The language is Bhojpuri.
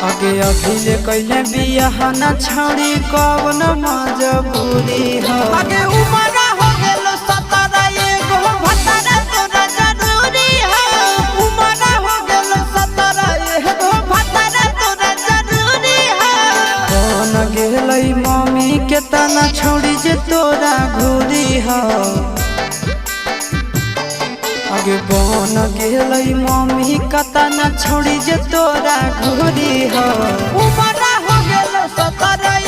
आगे अभिले कैले बियाह न छौड़ी कवन मजबूरी हो। आगे उमरा हो गेलो 17 एगो भतारा तोरा जरूरी हो। उमरा हो गेलो 17 एगो भतारा तोरा जरूरी हो। कौन गेलै मम्मी के तना छौड़ी जे तोरा घूरी हो। आगे बन गेलै मम्मी कतना छौड़ी जे तोरा घूरी हो। उमरा हो गेलो 17